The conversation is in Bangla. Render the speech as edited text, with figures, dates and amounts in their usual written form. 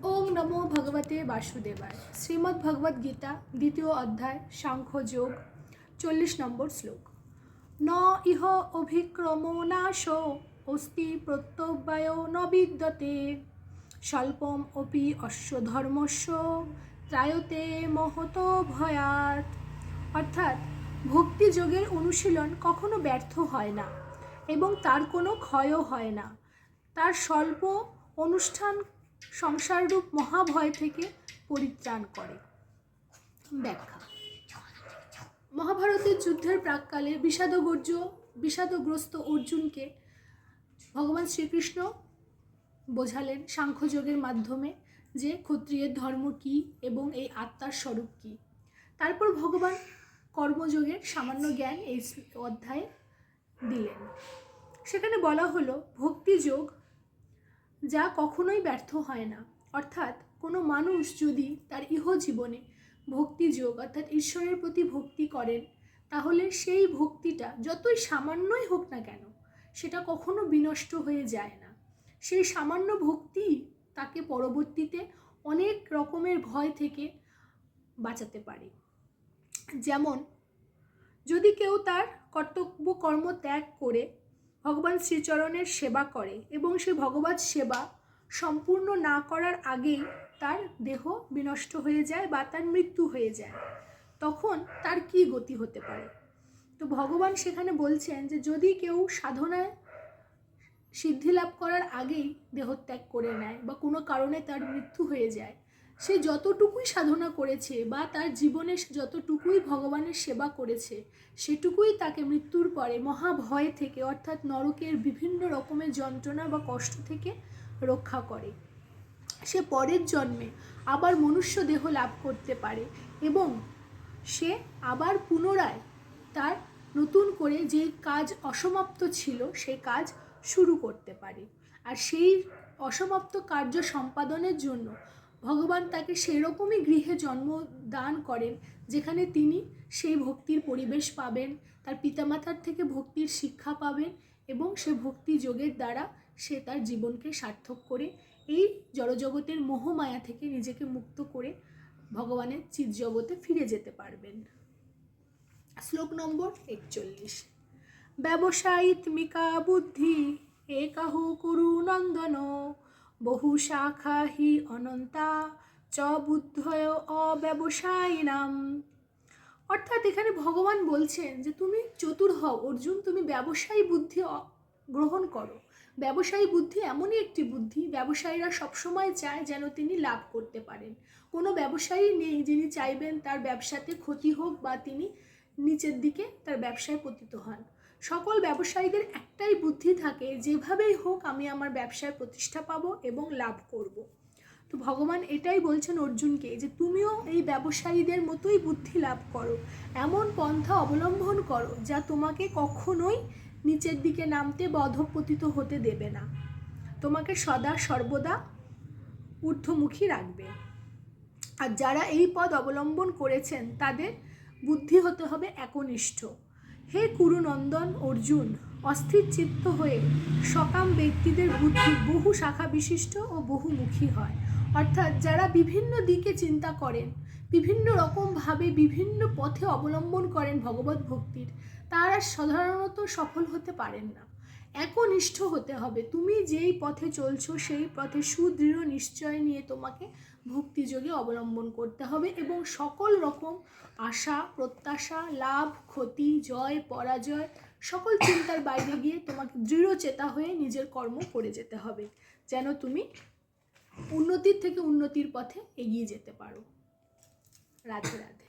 ओम नमो भगवते वासुदेवाय। श्रीमद् भगवद गीता द्वितीय अध्याय सांख्य योग 40 नम्बर श्लोक। न इह अभिक्रमो नाशो अस्ति प्रत्यव्ययो न विद्यते स्वल्पम अपि अस्य धर्मस्य त्रायते महतो भयात्। अर्थात भक्ति योगेर अनुशीलन कखनो व्यर्थ हय ना एबं तार कोनो क्षय हय ना। तार स्वल्प अनुष्ठान संसार रूप महाभय थेके परित्राण करे। व्याख्या। महाभारतेर युद्धेर प्राक्काले विषादग्रस्त अर्जुन के भगवान श्रीकृष्ण बोझालेन सांख्य योगेर माध्यमे जे क्षत्रियेर धर्म की एबं एई आत्मार स्वरूप की। तारपर भगवान कर्मयोगेर सामान्य ज्ञान एई अध्याये दिलेन। सेखाने बला हलो भक्ति योग जा कखनोई व्यर्थ हय ना। अर्थात कोनो मानुष यदि तार इह जीवने भक्ति योग अर्थात ईश्वरेर प्रति भक्ति करें ताहले सेई भक्तिटा जतोई सामान्यई होक ना केन सेटा कखनो विनष्ट हये जाय ना। सेई सामान्य भक्ति ताके परवर्तीते अनेक रकमेर भय थेके बाँचाते पारे। जेमन यदि केउ तार कर्तव्य कर्म त्याग करे भगवान श्रीचरणेर सेवा करे एबं से भगवत सेवा सम्पूर्ण ना करार आगेई तार देह विनष्ट हये जाए बा तार मृत्यु हये जाए, तखन तार की गति होते पारे। तो भगवान सेखाने बोलछेन जे यदि केउ साधनाय सिद्धि लाभ करार आगेई देहत्याग करे नेय बा कोनो कारणे तार मृत्यु हये जाए, से যতটুকুই সাধনা করেছে বা তার জীবনে যতটুকুই ভগবানের সেবা করেছে সেটুকুই তাকে মৃত্যুর পরে মহাভয় থেকে অর্থাৎ নরকের বিভিন্ন রকমের যন্ত্রণা বা কষ্ট থেকে রক্ষা করে। সে পরের জন্মে আবার মনুষ্য দেহ লাভ করতে পারে এবং সে আবার পুনরায় তার নতুন করে যে কাজ অসমাপ্ত ছিল সেই কাজ শুরু করতে পারে। আর সেই অসমাপ্ত কার্য সম্পাদনের জন্য ভগবান তাকে সেরকমই গৃহে জন্ম দান করেন যেখানে তিনি সেই ভক্তির পরিবেশ পাবেন, তার পিতামাতার থেকে ভক্তির শিক্ষা পাবেন এবং সে ভক্তি যোগের দ্বারা সে তার জীবনকে সার্থক করে এই জড়জগতের মোহমায়া থেকে নিজেকে মুক্ত করে ভগবানের চিৎজগতে ফিরে যেতে পারবেন। শ্লোক নম্বর 41। ব্যবসায়িত্মিকা বুদ্ধি একাহু কুরু নন্দন বহু শাখা হি অনন্তা চ বুদ্ধয় অব্যবসায়িনাম। অর্থাৎ এখানে ভগবান বলছেন যে তুমি চতুর হও অর্জুন, তুমি ব্যবসায়ী বুদ্ধি গ্রহণ করো। ব্যবসায়ী বুদ্ধি এমনই একটি বুদ্ধি, ব্যবসায়ীরা সবসময় চায় যেন তিনি লাভ করতে পারেন। কোনো ব্যবসায়ী নেই যিনি চাইবেন তার ব্যবসাতে ক্ষতি হোক বা তিনি নিচের দিকে তার ব্যবসায় পতিত হন। সকল ব্যবসায়ীদের একটাই বুদ্ধি থাকে, যেভাবেই হোক আমি আমার ব্যবসায় প্রতিষ্ঠা পাবো এবং লাভ করব। তো ভগবান এটাই বলছেন অর্জুনকে যে তুমিও এই ব্যবসায়ীদের মতোই বুদ্ধি লাভ করো, এমন পন্থা অবলম্বন করো যা তোমাকে কখনোই নিচের দিকে নামতে বা অধঃপতিত হতে দেবে না, তোমাকে সদা সর্বদা ঊর্ধ্বমুখী রাখবে। আর যারা এই পথ অবলম্বন করেছেন তাদের বুদ্ধি হতে হবে একনিষ্ঠ। হে কুরুনন্দন অর্জুন, অস্থির চিত্ত হয়ে সকাম ব্যক্তিদের বুদ্ধি বহু শাখা বিশিষ্ট ও বহুমুখী হয়। অর্থাৎ যারা বিভিন্ন দিকে চিন্তা করেন, বিভিন্ন রকমভাবে বিভিন্ন পথে অবলম্বন করেন ভগবত ভক্তির, তারা সাধারণত সফল হতে পারেন না। একনিষ্ঠ হতে হবে। তুমি যেই পথে চলছো সেই পথে সুদৃঢ় নিশ্চয় নিয়ে তোমাকে ভক্তিযোগে অবলম্বন করতে হবে এবং সকল রকম আশা প্রত্যাশা লাভ ক্ষতি জয় পরাজয় সকল চিন্তার বাইরে গিয়ে তোমাকে দৃঢ়চেতা হয়ে নিজের কর্ম করে যেতে হবে যেন তুমি উন্নতির থেকে উন্নতির পথে এগিয়ে যেতে পারো। রাধে রাধে।